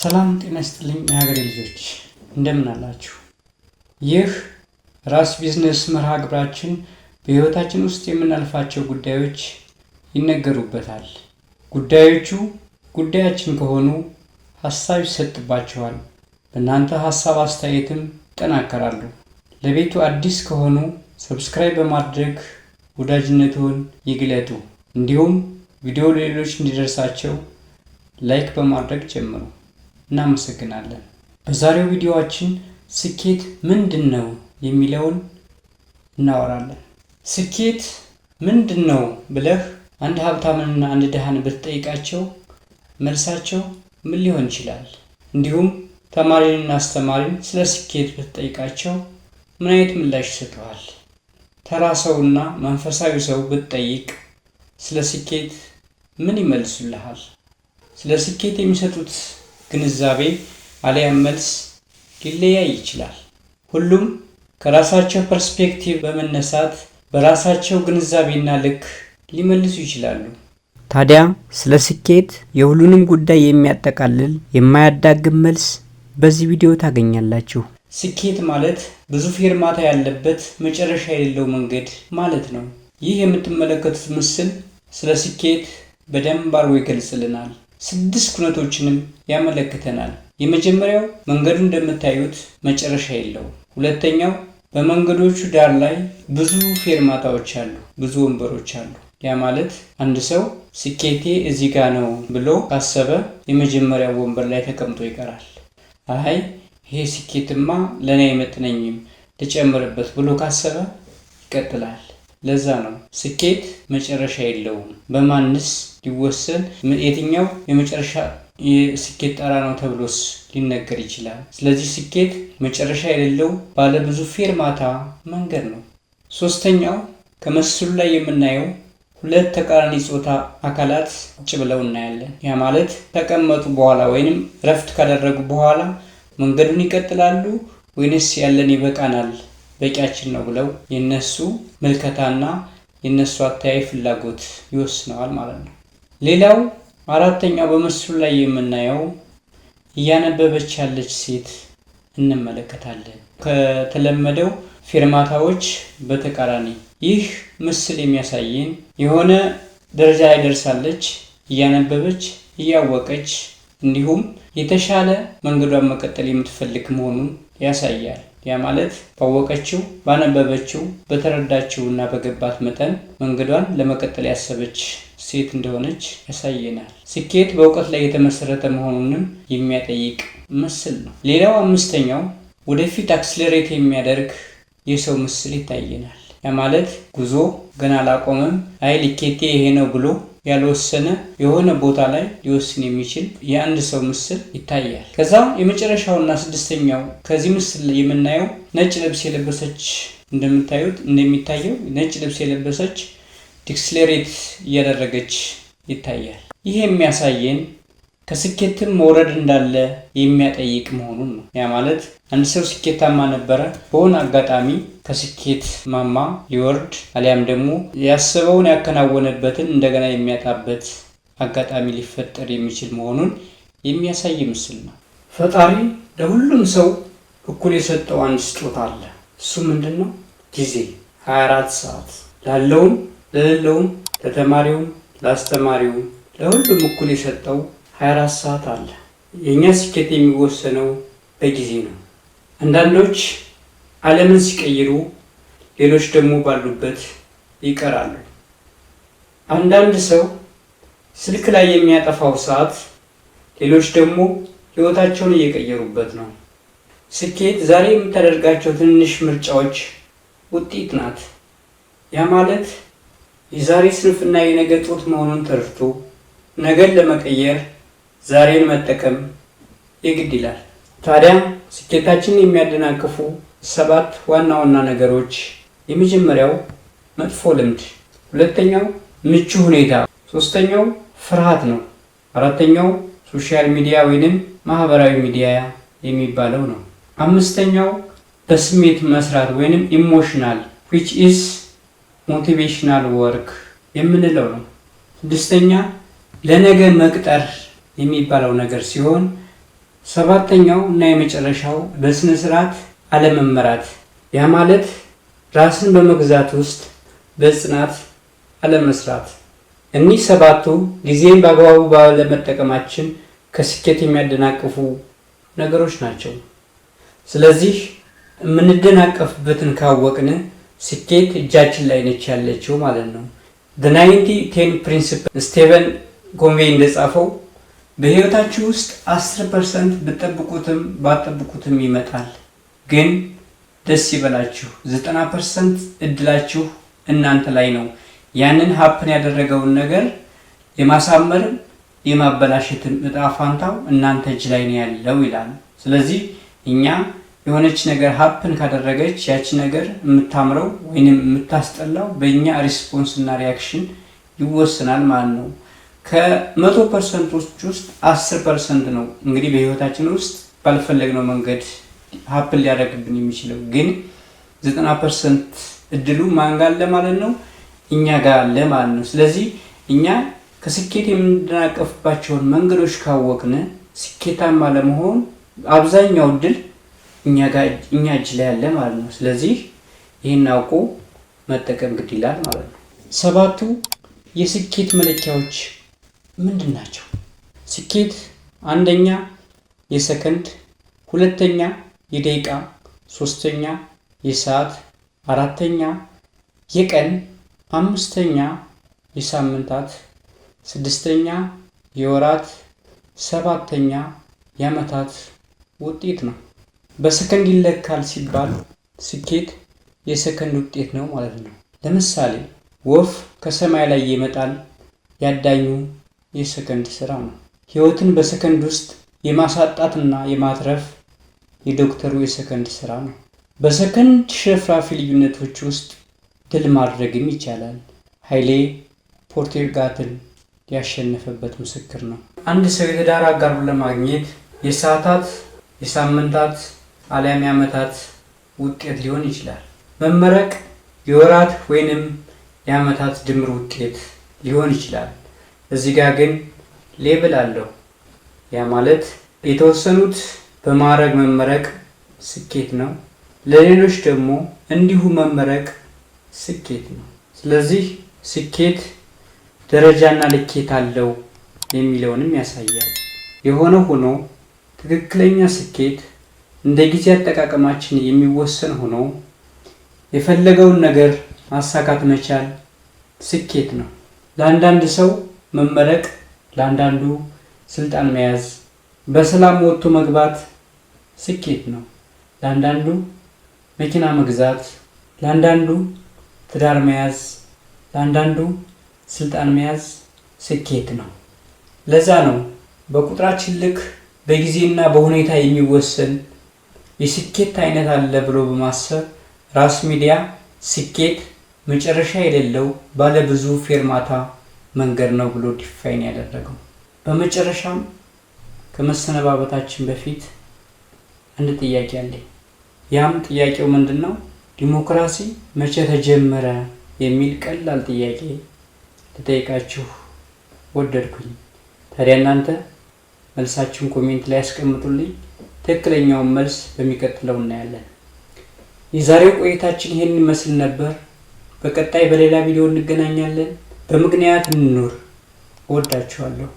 ሰላም ጤና ይስጥልኝ የሀገሬ ልጆች እንደምን አላችሁ? ይህ ራስ ቢዝነስ መርሃ ግብራችን በህይወታችን ውስጥ የምናልፋቸው ጉዳዮች ይነገሩበታል። ጉዳዮቹ ጉዳያችን ከሆኑ ሀሳብ ይሰጥባቸዋል። በእናንተ ሀሳብ አስተያየትም ይጠናከራሉ። ለቤቱ አዲስ ከሆኑ ሰብስክራይብ በማድረግ ወዳጅነትዎን ይግለጡ። እንዲሁም ቪዲዮ ለሌሎች እንዲደርሳቸው ላይክ በማድረግ ጀምሩ። እናመሰግናለን። በዛሬው ቪዲዮአችን ስኬት ምንድነው የሚለውን እናወራለን። ስኬት ምንድነው ብለህ አንድ ሀብታምንና አንድ ድሃን ብትጠይቃቸው መልሳቸው ምን ሊሆን ይችላል? እንዲሁም ተማሪንና አስተማሪን ስለ ስኬት ብትጠይቃቸው ምን አይነት ምላሽ ይሰጡሃል? ተራ ሰውና መንፈሳዊ ሰው ብትጠይቅ ስለ ስኬት ምን ይመልሱልሃል? ስለ ስኬት የሚሰጡት ግንዛቤ አለያም መልስ ሊለያይ ይችላል። ሁሉም ከራሳቸው ፐርስፔክቲቭ በመነሳት በራሳቸው ግንዛቤና ልክ ሊመልሱ ይችላሉ። ታዲያ ስለ ስኬት የሁሉንም ጉዳይ የሚያጠቃልል የማያዳግም መልስ በዚህ ቪዲዮ ታገኛላችሁ። ስኬት ማለት ብዙ ፌርማታ ያለበት መጨረሻ የሌለው መንገድ ማለት ነው። ይህ የምትመለከቱት ምስል ስለ ስኬት በደንብ አድርጎ ይገልጽልናል። 6 ኩነቶችንም ያመለክተናል። የመጀመሪያው መንገዱ እንደምታዩት መጨረሻ የለው። ሁለተኛው በመንገዶቹ ዳር ላይ ብዙ ፌርማታዎች አሉ፣ ብዙ ወንበሮች አሉ። ያ ማለት አንድ ሰው ስኬቴ እዚህ ጋር ነው ብሎ ካሰበ የመጀመሪያው ወንበር ላይ ተቀምጦ ይቀራል። አይ ይሄ ስኬትማ ለኔ አይመጥነኝም ልጨምርበት ብሎ ካሰበ ይቀጥላል። ለዛ ነው ስኬት መጨረሻ የለውም። በማንስ ሊወሰን የትኛው የመጨረሻ የስኬት ጣራ ነው ተብሎስ ሊነገር ይችላል? ስለዚህ ስኬት መጨረሻ የሌለው ባለ ብዙ ፌርማታ መንገድ ነው። ሶስተኛው ከምስሉ ላይ የምናየው 2 ተቃራኒ ጾታ አካላት ቁጭ ብለው እናያለን። ያ ማለት ተቀመጡ በኋላ ወይንም ረፍት ካደረጉ በኋላ መንገዱን ይቀጥላሉ ወይንስ ያለን ይበቃናል በቂያችን ነው ብለው የነሱ ምልከታና የነሱ አተያይ ፍላጎት ይወስነዋል ማለት ነው። ሌላው አራተኛው በምስሉ ላይ የምናየው እያነበበች ያለች ሴት እንመለከታለን። ከተለመደው ፌርማታዎች በተቃራኒ ይህ ምስል የሚያሳየን የሆነ ደረጃ ላይ ደርሳለች፣ እያነበበች እያወቀች እንዲሁም የተሻለ መንገዷን መቀጠል የምትፈልግ መሆኑን ያሳያል። ያ ማለት ባወቀችው፣ ባነበበችው፣ በተረዳችውና በገባት መጠን መንገዷን ለመቀጠል ያሰበች ሴት እንደሆነች ያሳየናል። ስኬት በእውቀት ላይ የተመሰረተ መሆኑንም የሚያጠይቅ ምስል ነው። ሌላው አምስተኛው ወደፊት አክስለሬት የሚያደርግ የሰው ምስል ይታየናል። ያ ማለት ጉዞ ገና አላቆመም፣ አይ ልኬቴ ይሄ ነው ብሎ ያልወሰነ የሆነ ቦታ ላይ ሊወስን የሚችል የአንድ ሰው ምስል ይታያል። ከዛ የመጨረሻውና 6ኛው ከዚህ ምስል ላይ የምናየው ነጭ ልብስ የለበሰች እንደሚታየው ነጭ ልብስ የለበሰች ዲክስሌሬት እያደረገች ይታያል። ይህ የሚያሳየን ከስኬትም መውረድ እንዳለ የሚያጠይቅ መሆኑን ነው። ያ ማለት አንድ ሰው ስኬታማ ነበረ፣ በሆነ አጋጣሚ ከስኬት ማማ ሊወርድ አሊያም ደግሞ ያሰበውን ያከናወነበትን እንደገና የሚያጣበት አጋጣሚ ሊፈጠር የሚችል መሆኑን የሚያሳይ ምስል ነው። ፈጣሪ ለሁሉም ሰው እኩል የሰጠው አንድ ስጦታ አለ። እሱ ምንድነው? ጊዜ 24 ሰዓት ላለውም ለሌለውም፣ ለተማሪውም ለአስተማሪውም ለሁሉም እኩል የሰጠው 24 ሰዓት አለ። የኛ ስኬት የሚወሰነው በጊዜ ነው። አንዳንዶች ዓለምን ሲቀይሩ፣ ሌሎች ደግሞ ባሉበት ይቀራሉ። አንዳንድ ሰው ስልክ ላይ የሚያጠፋው ሰዓት፣ ሌሎች ደግሞ ህይወታቸውን እየቀየሩበት ነው። ስኬት ዛሬ የምታደርጋቸው ትንሽ ምርጫዎች ውጤት ናት። ያ ማለት የዛሬ ስንፍና የነገ ጦት መሆኑን ተረድቶ ነገን ለመቀየር ዛሬን መጠቀም የግድ ይላል። ታዲያ ስኬታችንን የሚያደናቅፉ 7 ዋና ዋና ነገሮች፣ የመጀመሪያው መጥፎ ልምድ፣ ሁለተኛው ምቹ ሁኔታ፣ ሶስተኛው ፍርሃት ነው፣ አራተኛው ሶሻል ሚዲያ ወይንም ማህበራዊ ሚዲያ የሚባለው ነው። አምስተኛው በስሜት መስራት ወይንም ኢሞሽናል which is motivational work የምንለው ነው። ስድስተኛ ለነገ መቅጠር የሚባለው ነገር ሲሆን 7ኛው እና የመጨረሻው በስነ ስርዓት አለመመራት። ያ ማለት ራስን በመግዛት ውስጥ በጽናት አለመስራት። እኒህ 7ቱ ጊዜን በአግባቡ ባለመጠቀማችን ከስኬት የሚያደናቅፉ ነገሮች ናቸው። ስለዚህ የምንደናቀፍበትን ካወቅን ስኬት እጃችን ላይ ነች ያለችው ማለት ነው። the 90-10 ፕሪንሲፕል ስቴቨን ኮንቬይ እንደጻፈው በህይወታችሁ ውስጥ 10% ብትጠብቁትም ባትጠብቁትም ይመጣል። ግን ደስ ይበላችሁ፣ 90% እድላችሁ እናንተ ላይ ነው። ያንን ሀፕን ያደረገውን ነገር የማሳመርም የማበላሸትም እጣ ፋንታው እናንተ እጅ ላይ ነው ያለው ይላል። ስለዚህ እኛ የሆነች ነገር ሀፕን ካደረገች ያቺ ነገር የምታምረው ወይንም የምታስጠላው በእኛ ሪስፖንስ እና ሪያክሽን ይወሰናል ማለት ነው። ከ100% ውስጥ 10% ነው እንግዲህ በህይወታችን ውስጥ ባልፈለግነው መንገድ ሀፕን ሊያደርግብን የሚችለው። ግን 90% እድሉ ማን ጋር አለ ማለት ነው? እኛ ጋር አለ ማለት ነው። ስለዚህ እኛ ከስኬት የምንደናቀፍባቸውን መንገዶች ካወቅን ስኬታማ ለመሆን አብዛኛው እድል እኛ እጅ ላይ አለ ማለት ነው። ስለዚህ ይህን አውቆ መጠቀም ግድ ይላል ማለት ነው። 7ቱ የስኬት መለኪያዎች ምንድን ናቸው? ስኬት 1ኛ የሰከንድ፣ 2ኛ የደቂቃ፣ 3ኛ የሰዓት፣ 4ኛ የቀን፣ 5ኛ የሳምንታት፣ 6ኛ የወራት፣ 7ኛ የዓመታት ውጤት ነው። በሰከንድ ይለካል ሲባል ስኬት የሰከንድ ውጤት ነው ማለት ነው። ለምሳሌ ወፍ ከሰማይ ላይ ይመጣል፣ ያዳኙ የሰከንድ ስራ ነው። ህይወትን በሰከንድ ውስጥ የማሳጣትና የማትረፍ የዶክተሩ የሰከንድ ስራ ነው። በሰከንድ ሽርፍራፊ ልዩነቶች ውስጥ ድል ማድረግም ይቻላል። ኃይሌ ፖርቴርጋትን ያሸነፈበት ምስክር ነው። አንድ ሰው የትዳር አጋሩን ለማግኘት የሰዓታት፣ የሳምንታት አሊያም የዓመታት ውጤት ሊሆን ይችላል። መመረቅ የወራት ወይንም የዓመታት ድምር ውጤት ሊሆን ይችላል። እዚህ ጋር ግን ሌብል አለው። ያ ማለት የተወሰኑት በማዕረግ መመረቅ ስኬት ነው፣ ለሌሎች ደግሞ እንዲሁ መመረቅ ስኬት ነው። ስለዚህ ስኬት ደረጃና ልኬት አለው የሚለውንም ያሳያል። የሆነ ሆኖ ትክክለኛ ስኬት እንደ ጊዜ አጠቃቀማችን የሚወሰን ሆኖ የፈለገውን ነገር ማሳካት መቻል ስኬት ነው። ለአንዳንድ ሰው መመረቅ፣ ለአንዳንዱ ስልጣን መያዝ፣ በሰላም ወጥቶ መግባት ስኬት ነው። ለአንዳንዱ መኪና መግዛት፣ ለአንዳንዱ ትዳር መያዝ፣ ለአንዳንዱ ስልጣን መያዝ ስኬት ነው። ለዛ ነው በቁጥራችን ልክ በጊዜና በሁኔታ የሚወሰን የስኬት አይነት አለ ብሎ በማሰብ ራስ ሚዲያ ስኬት መጨረሻ የሌለው ባለ ብዙ ፌርማታ መንገድ ነው ብሎ ዲፋይን ያደረገው። በመጨረሻም ከመሰነባበታችን በፊት አንድ ጥያቄ አለኝ። ያም ጥያቄው ምንድነው? ዲሞክራሲ መቼ ተጀመረ የሚል ቀላል ጥያቄ ልጠይቃችሁ ወደድኩኝ። ታዲያ እናንተ መልሳችሁን ኮሜንት ላይ ያስቀምጡልኝ። ትክክለኛውን መልስ በሚቀጥለው እናያለን። የዛሬው ቆይታችን ይሄን ይመስል ነበር። በቀጣይ በሌላ ቪዲዮ እንገናኛለን። በምክንያት እንኑር። እወዳችኋለሁ።